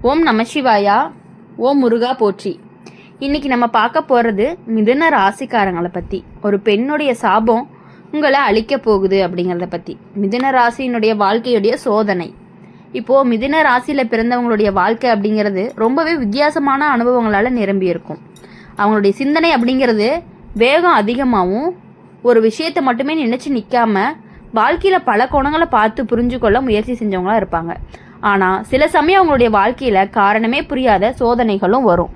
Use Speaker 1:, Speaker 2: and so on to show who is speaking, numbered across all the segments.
Speaker 1: ஓம் நமசிவாயா. ஓம் முருகா போற்றி. இன்னைக்கு நம்ம பார்க்க போகிறது மிதுன ராசிக்காரங்களை பற்றி. ஒரு பெண்ணுடைய சாபம் உங்களை அழிக்க போகுது அப்படிங்கிறத பற்றி. மிதுன ராசியினுடைய வாழ்க்கையுடைய சோதனை. இப்போது மிதுன ராசியில் பிறந்தவங்களுடைய வாழ்க்கை அப்படிங்கிறது ரொம்பவே வித்தியாசமான அனுபவங்களால் நிரம்பி இருக்கும். அவங்களுடைய சிந்தனை அப்படிங்கிறது வேகம் அதிகமாகவும் ஒரு விஷயத்தை மட்டுமே நினச்சி நிற்காம வாழ்க்கையில் பல கோணங்களை பார்த்து புரிஞ்சுக்கொள்ள முயற்சி செஞ்சவங்களாக இருப்பாங்க. ஆனால் சில சமயம் அவங்களுடைய வாழ்க்கையில் காரணமே புரியாத சோதனைகளும் வரும்.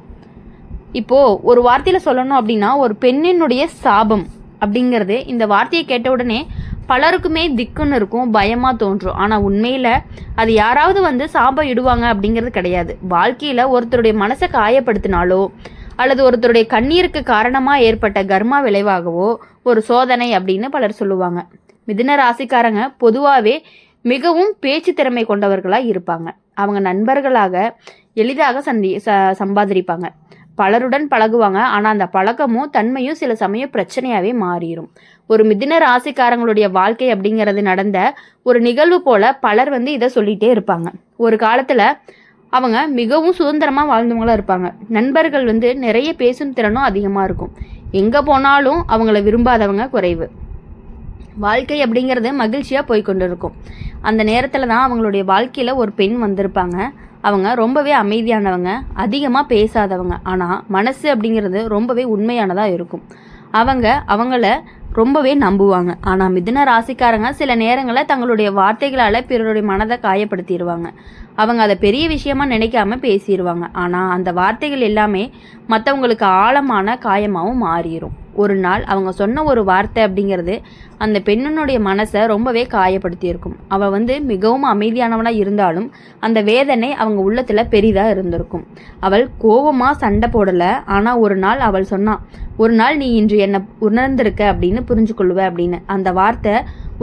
Speaker 1: இப்போது ஒரு வார்த்தையில் சொல்லணும் அப்படின்னா, ஒரு பெண்ணினுடைய சாபம் அப்படிங்கிறது, இந்த வார்த்தையை கேட்ட உடனே பலருக்குமே திக்குன்னு இருக்கும், பயமாக தோன்றும். ஆனால் உண்மையில் அது யாராவது சாபம் இடுவாங்க அப்படிங்கிறது கிடையாது. வாழ்க்கையில் ஒருத்தருடைய மனசை காயப்படுத்தினாலோ அல்லது ஒருத்தருடைய கண்ணீருக்கு காரணமாக ஏற்பட்ட கர்மா விளைவாகவோ ஒரு சோதனை அப்படின்னு பலர் சொல்லுவாங்க. மிதுன ராசிக்காரங்க பொதுவாகவே மிகவும் பேச்சு திறமை கொண்டவர்களாக இருப்பாங்க. அவங்க நண்பர்களாக எளிதாக சம்பாதிப்பாங்க. பலருடன் பழகுவாங்க. ஆனால் அந்த பழக்கமும் தன்மையும் சில சமயம் பிரச்சனையாகவே மாறிடும். ஒரு மிதுன ராசிக்காரங்களுடைய வாழ்க்கை அப்படிங்கிறது நடந்த ஒரு நிகழ்வு போல பலர் இதை சொல்லிகிட்டே இருப்பாங்க. ஒரு காலத்தில் அவங்க மிகவும் சுதந்திரமாக வாழ்ந்தவங்களாக இருப்பாங்க. நண்பர்கள் நிறைய பேசும் திறனும் அதிகமாக இருக்கும். எங்கே போனாலும் அவங்கள விரும்பாதவங்க குறைவு. வாழ்க்கை அப்படிங்கிறது மகிழ்ச்சியாக போய்கொண்டு இருக்கும். அந்த நேரத்தில் தான் அவங்களுடைய வாழ்க்கையில் ஒரு பெண் வந்திருப்பாங்க. அவங்க ரொம்பவே அமைதியானவங்க, அதிகமாக பேசாதவங்க. ஆனால் மனசு அப்படிங்கிறது ரொம்பவே உண்மையானதாக இருக்கும். அவங்கள ரொம்பவே நம்புவாங்க. ஆனால் மிதுன ராசிக்காரங்க சில நேரங்களில் தங்களுடைய வார்த்தைகளால் பிறருடைய மனதை காயப்படுத்திடுவாங்க. அவங்க அதை பெரிய விஷயமா நினைக்காம பேசிடுவாங்க. ஆனால் அந்த வார்த்தைகள் எல்லாமே மற்றவங்களுக்கு ஆழமான காயமாகவும் மாறிடும். ஒரு நாள் அவங்க சொன்ன ஒரு வார்த்தை அப்படிங்கிறது அந்த பெண்ணினுடைய மனசை ரொம்பவே காயப்படுத்தியிருக்கும். அவள் மிகவும் அமைதியானவனாக இருந்தாலும் அந்த வேதனை அவங்க உள்ளத்தில் பெரிதாக இருந்திருக்கும். அவள் கோபமாக சண்டை போடலை. ஆனால் ஒரு நாள் அவள் சொன்னான், ஒரு நாள் நீ இன்று என்னை உணர்ந்திருக்க அப்படின்னு புரிஞ்சு கொள்ளுவ அப்படின்னு. அந்த வார்த்தை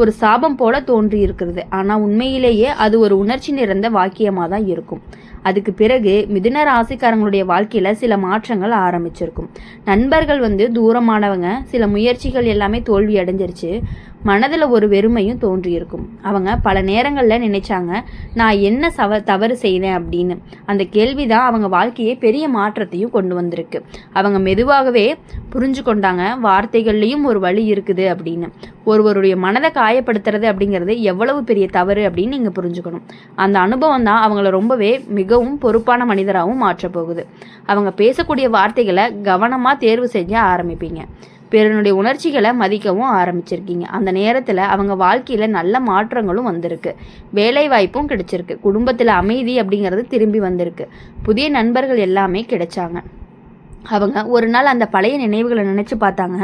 Speaker 1: ஒரு சாபம் போல தோன்றி இருக்கிறது. ஆனால் உண்மையிலேயே அது ஒரு உணர்ச்சி நிறைந்த வாக்கியமாக தான் இருக்கும். அதுக்கு பிறகு மிதுன ராசிக்காரங்களுடைய வாழ்க்கையில் சில மாற்றங்கள் ஆரம்பிச்சிருக்கும். நண்பர்கள் தூரமானவங்க, சில முயற்சிகள் எல்லாமே தோல்வி அடைஞ்சிருச்சு. மனதில் ஒரு வெறுமையும் தோன்றியிருக்கும். அவங்க பல நேரங்களில் நினைச்சாங்க, நான் என்ன தவறு செய்தேன் அப்படின்னு. அந்த கேள்வி தான் அவங்க வாழ்க்கையை பெரிய மாற்றத்தையும் கொண்டு வந்திருக்கு. அவங்க மெதுவாகவே புரிஞ்சு கொண்டாங்க, வார்த்தைகள்லேயும் ஒரு வழி இருக்குது அப்படின்னு. ஒருவருடைய மனதை காயப்படுத்துறது அப்படிங்கிறது எவ்வளவு பெரிய தவறு அப்படின்னு நீங்கள் புரிஞ்சுக்கணும். அந்த அனுபவம் தான் அவங்கள ரொம்பவே மிகவும் பொறுப்பான மனிதராகவும் மாற்றப் போகுது. அவங்க பேசக்கூடிய வார்த்தைகளை கவனமாக தேர்வு செஞ்ச ஆரம்பிப்பீங்க. பிறனுடைய உணர்ச்சிகளை மதிக்கவும் ஆரம்பிச்சிருக்கீங்க. அந்த நேரத்தில் அவங்க வாழ்க்கையில் நல்ல மாற்றங்களும் வந்திருக்கு. வேலை வாய்ப்பும் கிடைச்சிருக்கு. குடும்பத்தில் அமைதி அப்படிங்கிறது திரும்பி வந்திருக்கு. புதிய நண்பர்கள் எல்லாமே கிடைச்சாங்க. அவங்க ஒரு நாள் அந்த பழைய நினைவுகளை நினச்சி பார்த்தாங்க.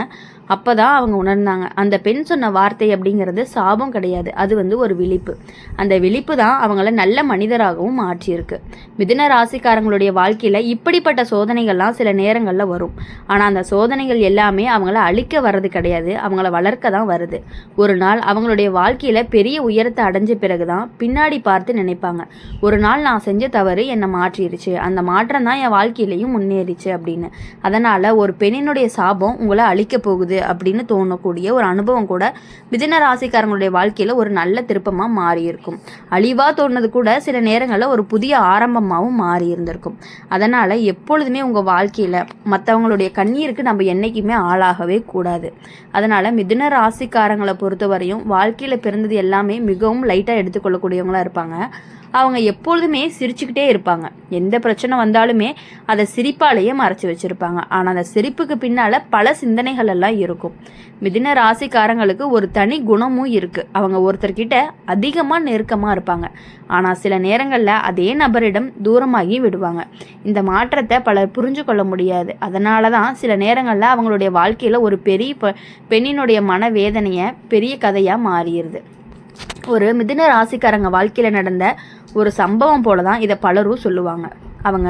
Speaker 1: அப்போ தான் அவங்க உணர்ந்தாங்க, அந்த பெண் சொன்ன வார்த்தை அப்படிங்கிறது சாபம் கிடையாது, அது ஒரு விழிப்பு. அந்த விழிப்பு தான் அவங்கள நல்ல மனிதராகவும் மாற்றியிருக்கு. மிதுன ராசிக்காரங்களுடைய வாழ்க்கையில் இப்படிப்பட்ட சோதனைகள்லாம் சில நேரங்களில் வரும். ஆனால் அந்த சோதனைகள் எல்லாமே அவங்கள அழிக்க வர்றது கிடையாது, அவங்கள வளர்க்க தான் வருது. ஒரு நாள் அவங்களுடைய வாழ்க்கையில் பெரிய உயரத்தை அடைஞ்ச பிறகு தான் பின்னாடி பார்த்து நினைப்பாங்க, ஒரு நாள் நான் செஞ்ச தவறு என்னை மாற்றிடுச்சு, அந்த மாற்றம் தான் என் வாழ்க்கையிலையும் முன்னேறிச்சு அப்படின்னு. அதனால் ஒரு பெண்ணினுடைய சாபம் உங்களை அழிக்க போகுது அப்படின்னு தோணக்கூடிய ஒரு அனுபவம் கூட மிதுன ராசிக்காரங்களுடைய வாழ்க்கையில ஒரு நல்ல திருப்பமாக மாறி இருக்கும். அழிவா தோணுது கூட சில நேரங்களில் ஒரு புதிய ஆரம்பமாகவும் மாறி இருந்திருக்கும். அதனால எப்பொழுதுமே உங்க வாழ்க்கையில மற்றவங்களுடைய கண்ணீருக்கு நம்ம என்னைக்குமே ஆளாகவே கூடாது. அதனால மிதுன ராசிக்காரங்களை பொறுத்தவரையும் வாழ்க்கையில பிறந்தது எல்லாமே மிகவும் லைட்டா எடுத்துக்கொள்ளக்கூடியவங்களா இருப்பாங்க. அவங்க எப்பொழுதுமே சிரிச்சுக்கிட்டே இருப்பாங்க. எந்த பிரச்சனை வந்தாலுமே அதை சிரிப்பாலேயே மறைச்சி வச்சுருப்பாங்க. ஆனால் அந்த சிரிப்புக்கு பின்னால் பல சிந்தனைகள் எல்லாம் இருக்கும். மிதுன ராசிக்காரங்களுக்கு ஒரு தனி குணமும் இருக்குது. அவங்க ஒருத்தர்கிட்ட அதிகமாக நெருக்கமாக இருப்பாங்க. ஆனால் சில நேரங்களில் அதே நபரிடம் தூரமாகி விடுவாங்க. இந்த மாற்றத்தை பலர் புரிஞ்சு கொள்ள முடியாது. அதனால தான் சில நேரங்களில் அவங்களுடைய வாழ்க்கையில் ஒரு பெரிய பெண்ணினுடைய மனவேதனையை பெரிய கதையாக மாறிடுது. ஒரு மிதுன ராசிக்காரங்க வாழ்க்கையில் நடந்த ஒரு சம்பவம் போல தான் இதை பலரும் சொல்லுவாங்க. அவங்க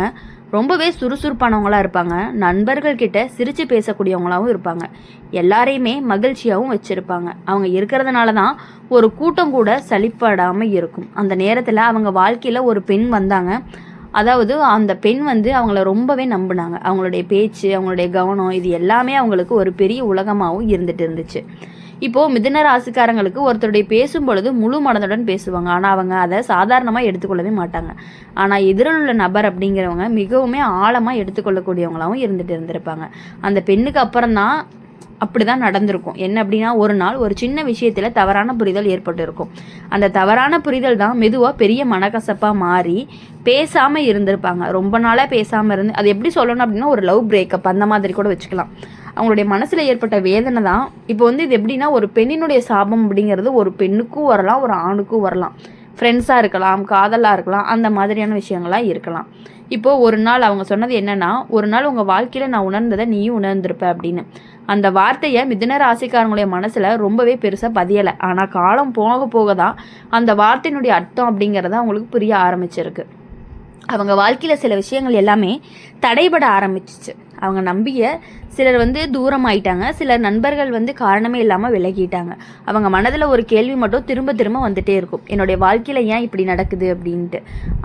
Speaker 1: ரொம்பவே சுறுசுறுப்பானவங்களாக இருப்பாங்க. நண்பர்கள்கிட்ட சிரித்து பேசக்கூடியவங்களாகவும் இருப்பாங்க. எல்லாரையுமே மகிழ்ச்சியாகவும் வச்சுருப்பாங்க. அவங்க இருக்கிறதுனால தான் ஒரு கூட்டம் கூட சலிப்படாமல் இருக்கும். அந்த நேரத்தில் அவங்க வாழ்க்கையில் ஒரு பெண் வந்தாங்க. அதாவது அந்த பெண் அவங்கள ரொம்பவே நம்பினாங்க. அவங்களுடைய பேச்சு, அவங்களுடைய கவனம், இது எல்லாமே அவங்களுக்கு ஒரு பெரிய உலகமாகவும் இருந்துட்டு இருந்துச்சு. இப்போது மிதுன ராசிக்காரங்களுக்கு ஒருத்தருடைய பேசும் பொழுது முழு மனதுடன் பேசுவாங்க. ஆனால் அவங்க அதை சாதாரணமாக எடுத்துக்கொள்ளவே மாட்டாங்க. ஆனால் எதிரில் உள்ள நபர் அப்படிங்கிறவங்க மிகவுமே ஆழமாக எடுத்துக்கொள்ளக்கூடியவங்களாகவும் இருந்திருப்பாங்க. அந்த பெண்ணுக்கு அப்புறம் தான் அப்படி தான் நடந்திருக்கும். என்ன அப்படின்னா, ஒரு நாள் ஒரு சின்ன விஷயத்தில் தவறான புரிதல் ஏற்பட்டு இருக்கும். அந்த தவறான புரிதல் தான் மெதுவாக பெரிய மனக்கசப்பாக மாறி பேசாமல் இருந்திருப்பாங்க. ரொம்ப நாளாக பேசாமல் இருந்து, அது எப்படி சொல்லணும் அப்படின்னா, ஒரு லவ் பிரேக்கப் அந்த மாதிரி கூட வச்சுக்கலாம். அவங்களுடைய மனசில் ஏற்பட்ட வேதனை தான். இப்போ இது எப்படின்னா, ஒரு பெண்ணினுடைய சாபம் அப்படிங்கிறது ஒரு பெண்ணுக்கும் வரலாம், ஒரு ஆணுக்கும் வரலாம். ஃப்ரெண்ட்ஸாக இருக்கலாம், காதலாக இருக்கலாம், அந்த மாதிரியான விஷயங்களாக இருக்கலாம். இப்போது ஒரு நாள் அவங்க சொன்னது என்னென்னா, ஒரு நாள் உங்கள் வாழ்க்கையில் நான் உணர்ந்ததை நீயும் உணர்ந்திருப்ப அப்படின்னு. அந்த வார்த்தையை மிதுன ராசிக்காரங்களுடைய மனசில் ரொம்பவே பெருசாக பதியலை. ஆனால் காலம் போக போக தான் அந்த வார்த்தையினுடைய அர்த்தம் அப்படிங்கிறத அவங்களுக்கு புரிய ஆரம்பிச்சிருக்கு. அவங்க வாழ்க்கையில் சில விஷயங்கள் எல்லாமே தடைபட ஆரம்பிச்சிச்சு. அவங்க நம்பிய சிலர் தூரமாயிட்டாங்க. சிலர் நண்பர்கள் காரணமே இல்லாமல் விலகிட்டாங்க. அவங்க மனதில் ஒரு கேள்வி மட்டும் திரும்ப திரும்ப வந்துட்டே இருக்கும், என்னுடைய வாழ்க்கையில் ஏன் இப்படி நடக்குது அப்படின்ட்டு.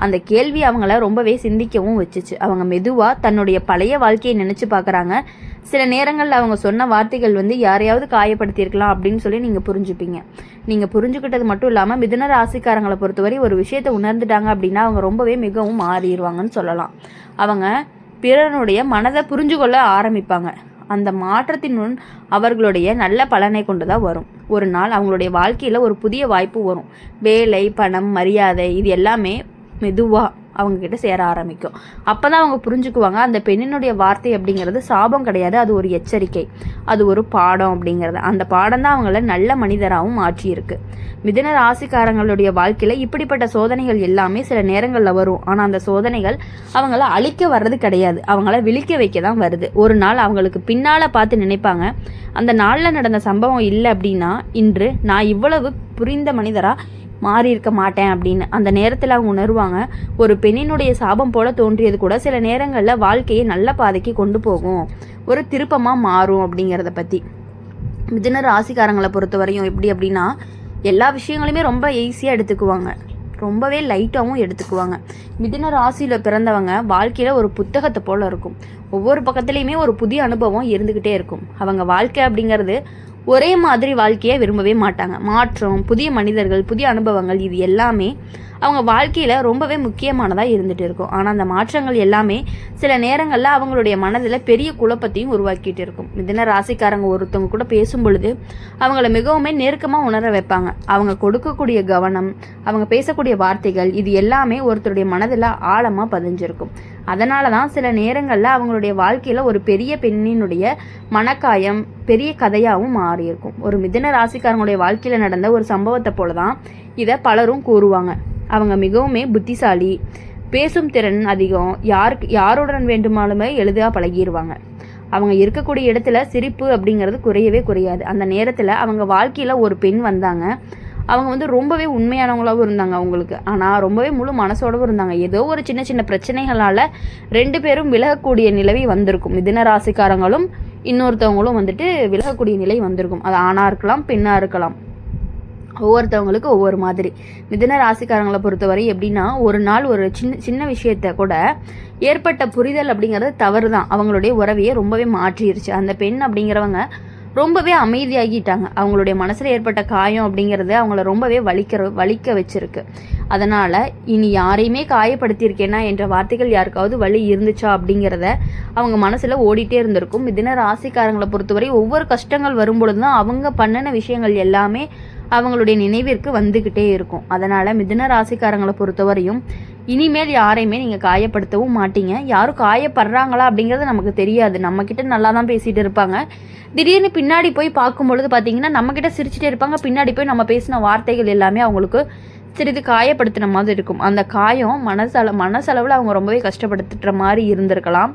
Speaker 1: அந்த கேள்வி அவங்கள ரொம்பவே சிந்திக்கவும் வச்சுச்சு. அவங்க மெதுவாக தன்னுடைய பழைய வாழ்க்கையை நினச்சி பார்க்குறாங்க. சில நேரங்களில் அவங்க சொன்ன வார்த்தைகள் யாரையாவது காயப்படுத்தியிருக்கலாம் அப்படின்னு சொல்லி நீங்கள் புரிஞ்சுப்பீங்க. நீங்கள் புரிஞ்சுக்கிட்டது மட்டும் இல்லாமல் மிதுன ராசிக்காரங்களை பொறுத்தவரை ஒரு விஷயத்தை உணர்ந்துட்டாங்க அப்படின்னா அவங்க ரொம்பவே மிகவும் மாறிடுவாங்கன்னு சொல்லலாம். அவங்க பிறனுடைய மனதை புரிஞ்சு கொள்ள ஆரம்பிப்பாங்க. அந்த மாற்றத்தின் முன் அவர்களுடைய நல்ல பலனை கொண்டு தான் வரும். ஒரு நாள் அவங்களுடைய வாழ்க்கையில் ஒரு புதிய வாய்ப்பு வரும். வேலை, பணம், மரியாதை, இது எல்லாமே மெதுவாக அவங்கக்கிட்ட சேர ஆரம்பிக்கும். அப்போ தான் அவங்க புரிஞ்சுக்குவாங்க, அந்த பெண்ணினுடைய வார்த்தை அப்படிங்கிறது சாபம் கிடையாது, அது ஒரு எச்சரிக்கை, அது ஒரு பாடம் அப்படிங்கிறது. அந்த பாடம் தான் அவங்கள நல்ல மனிதராகவும் மாற்றியிருக்கு. மிதுன ராசிக்காரங்களுடைய வாழ்க்கையில் இப்படிப்பட்ட சோதனைகள் எல்லாமே சில நேரங்களில் வரும். ஆனால் அந்த சோதனைகள் அவங்கள அழிக்க வர்றது கிடையாது, அவங்கள விழிக்க வைக்க தான் வருது. ஒரு நாள் அவங்களுக்கு பின்னால் பார்த்து நினைப்பாங்க, அந்த நாளில் நடந்த சம்பவம் இல்லை அப்படின்னா இன்று நான் இவ்வளவு புரிந்த மனிதராக மாறி இருக்க மாட்டேன் அப்படின்னு. அந்த நேரத்தில் அவங்க உணர்வாங்க, ஒரு பெண்ணினுடைய சாபம் போல தோன்றியது கூட சில நேரங்களில் வாழ்க்கையை நல்ல பாதைக்கு கொண்டு போகும், ஒரு திருப்பமாக மாறும் அப்படிங்கிறத பற்றி. மிதுன ராசிக்காரங்களை பொறுத்த வரையும் எப்படி அப்படின்னா, எல்லா விஷயங்களையுமே ரொம்ப ஈஸியாக எடுத்துக்குவாங்க, ரொம்பவே லைட்டாகவும் எடுத்துக்குவாங்க. மிதுன ராசியில் பிறந்தவங்க வாழ்க்கையில் ஒரு புத்தகத்தை போல் இருக்கும். ஒவ்வொரு பக்கத்துலேயுமே ஒரு புதிய அனுபவம் இருந்துக்கிட்டே இருக்கும். அவங்க வாழ்க்கை அப்படிங்கிறது ஒரே மாதிரி வாழ்க்கையை விரும்பவே மாட்டாங்க. மாற்றம், புதிய மனிதர்கள், புதிய அனுபவங்கள், இது எல்லாமே அவங்க வாழ்க்கையில் ரொம்பவே முக்கியமானதாக இருந்துகிட்டு இருக்கும். ஆனால் அந்த மாற்றங்கள் எல்லாமே சில நேரங்களில் அவங்களுடைய மனதில் பெரிய குழப்பத்தையும் உருவாக்கிட்டு இருக்கும். மிதுன ராசிக்காரங்க ஒருத்தவங்க கூட பேசும் பொழுது அவங்கள மிகவும் நெருக்கமாக உணர வைப்பாங்க. அவங்க கொடுக்கக்கூடிய கவனம், அவங்க பேசக்கூடிய வார்த்தைகள், இது எல்லாமே ஒருத்தருடைய மனதில் ஆழமாக பதிஞ்சிருக்கும். அதனால தான் சில நேரங்களில் அவங்களுடைய வாழ்க்கையில் ஒரு பெரிய பெண்ணினுடைய மனக்காயம் பெரிய கதையாகவும் மாறியிருக்கும். ஒரு மிதுன ராசிக்காரங்களுடைய வாழ்க்கையில் நடந்த ஒரு சம்பவத்தை போல தான் இதை பலரும் கூறுவாங்க. அவங்க மிகவுமே புத்திசாலி, பேசும் திறன் அதிகம், யாருடன் வேண்டுமானுமே எளிதாக பழகிடுவாங்க. அவங்க இருக்கக்கூடிய இடத்துல சிரிப்பு அப்படிங்கிறது குறையவே குறையாது. அந்த நேரத்தில் அவங்க வாழ்க்கையில் ஒரு பெண் வந்தாங்க. அவங்க ரொம்பவே உண்மையானவங்களாகவும் இருந்தாங்க அவங்களுக்கு. ஆனால் ரொம்பவே முழு மனசோடவும் இருந்தாங்க. ஏதோ ஒரு சின்ன சின்ன பிரச்சனைகளால் 2 பேரும் விலகக்கூடிய நிலவை வந்திருக்கும். மிதுன ராசிக்காரங்களும் இன்னொருத்தவங்களும் விலகக்கூடிய நிலை வந்திருக்கும். அது ஆணாக இருக்கலாம், பெண்ணாக இருக்கலாம், ஒவ்வொருத்தவங்களுக்கு ஒவ்வொரு மாதிரி. மிதுன ராசிக்காரங்களை பொறுத்தவரை எப்படின்னா, ஒரு நாள் ஒரு சின்ன விஷயத்த கூட ஏற்பட்ட புரிதல் அப்படிங்கிறது தவறு தான் அவங்களுடைய உறவையே ரொம்பவே மாற்றிடுச்சு. அந்த பெண் அப்படிங்கிறவங்க ரொம்பவே அமைதியாகிட்டாங்க. அவங்களுடைய மனசில் ஏற்பட்ட காயம் அப்படிங்கிறது அவங்கள ரொம்பவே வலிக்க வச்சிருக்கு. அதனால் இனி யாரையுமே காயப்படுத்தியிருக்கேனா என்ற வார்த்தைகள் யாருக்காவது வலி இருந்துச்சா அப்படிங்கிறத அவங்க மனசில் ஓடிட்டே இருந்திருக்கும். மிதுன ராசிக்காரங்களை பொறுத்தவரை ஒவ்வொரு கஷ்டங்கள் வரும்பொழுது தான் அவங்க பண்ணின விஷயங்கள் எல்லாமே அவங்களுடைய நினைவிற்கு வந்துக்கிட்டே இருக்கும். அதனால் மிதுன ராசிக்காரங்களை பொறுத்தவரையும் இனிமேல் யாரையுமே நீங்கள் காயப்படுத்தவும் மாட்டீங்க. யாரும் காயப்படுறாங்களா அப்படிங்கிறது நமக்கு தெரியாது. நம்மக்கிட்ட நல்லா தான் பேசிகிட்டு இருப்பாங்க, திடீர்னு பின்னாடி போய் பார்க்கும் பொழுது பார்த்தீங்கன்னா நம்மக்கிட்ட சிரிச்சுட்டே இருப்பாங்க, பின்னாடி போய் நம்ம பேசின வார்த்தைகள் எல்லாமே அவங்களுக்கு சிறிது காயப்படுத்தின மாதிரி இருக்கும். அந்த காயம் மனசளவில் அவங்க ரொம்பவே கஷ்டப்படுத்துகிற மாதிரி இருந்திருக்கலாம்.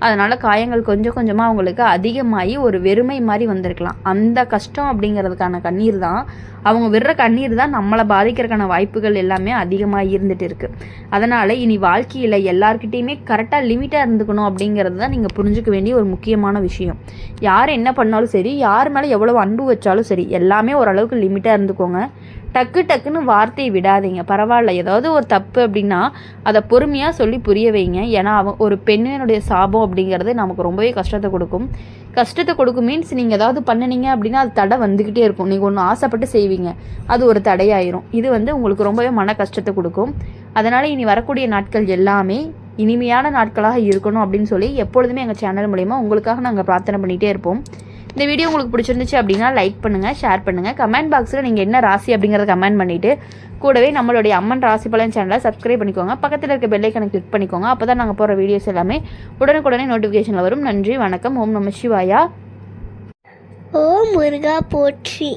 Speaker 1: அதனால் காயங்கள் கொஞ்சம் கொஞ்சமாக அவங்களுக்கு அதிகமாகி ஒரு வெறுமை மாதிரி வந்திருக்கலாம். அந்த கஷ்டம் அப்படிங்கிறதுக்கான கண்ணீர் தான், அவங்க விடுற கண்ணீர் தான் நம்மளை பாதிக்கிறதுக்கான வாய்ப்புகள் எல்லாமே அதிகமாக இருந்துகிட்டு இருக்குது. அதனால் இனி வாழ்க்கையில் எல்லாருக்கிட்டேயுமே கரெக்டாக லிமிட்டாக இருந்துக்கணும் அப்படிங்கிறது தான் நீங்கள் புரிஞ்சுக்க வேண்டிய ஒரு முக்கியமான விஷயம். யார் என்ன பண்ணாலும் சரி, யார் மேலே எவ்வளோ அன்பு வச்சாலும் சரி, எல்லாமே ஓரளவுக்கு லிமிட்டாக இருந்துக்கோங்க. டக்குன்னு வார்த்தையை விடாதீங்க. பரவாயில்ல, ஏதாவது ஒரு தப்பு அப்படின்னா அதை பொறுமையாக சொல்லி புரிய வைங்க. ஏன்னா ஒரு பெண்ணினுடைய சாபம் அப்படிங்கிறது நமக்கு ரொம்பவே கஷ்டத்தை கொடுக்கும் மீன்ஸ் நீங்கள் ஏதாவது பண்ணினீங்க அப்படின்னா அது தடை வந்துக்கிட்டே இருக்கும். நீங்கள் ஒன்று ஆசைப்பட்டு செய்வீங்க, அது ஒரு தடையாயிரும். இது உங்களுக்கு ரொம்பவே மன கஷ்டத்தை கொடுக்கும். அதனால் இனி வரக்கூடிய நாட்கள் எல்லாமே இனிமையான நாட்களாக இருக்கணும் அப்படின்னு சொல்லி எப்பொழுதுமே எங்கள் சேனல் மூலிமா உங்களுக்காக நாங்கள் பிரார்த்தனை பண்ணிகிட்டே இருப்போம். இந்த வீடியோ உங்களுக்கு பிடிச்சிருந்துச்சு அப்படின்னா லைக் பண்ணுங்கள், ஷேர் பண்ணுங்கள். கமெண்ட் பாக்ஸில் நீங்கள் என்ன ராசி அப்படிங்கிறத கமெண்ட் பண்ணிவிட்டு கூடவே நம்மளுடைய அம்மன் ராசி பலன் சேனலை சப்ஸ்கிரைப் பண்ணிக்கோங்க. பக்கத்தில் இருக்க பெல் ஐக்கனை கிளிக் பண்ணிக்கோங்க. அப்போ தான் நாங்கள் போகிற வீடியோஸ் எல்லாமே உடனுக்குடனே நோட்டிஃபிகேஷனில் வரும். நன்றி, வணக்கம். ஓம் நம சிவாயா.
Speaker 2: ஓம் முருகா போற்றி.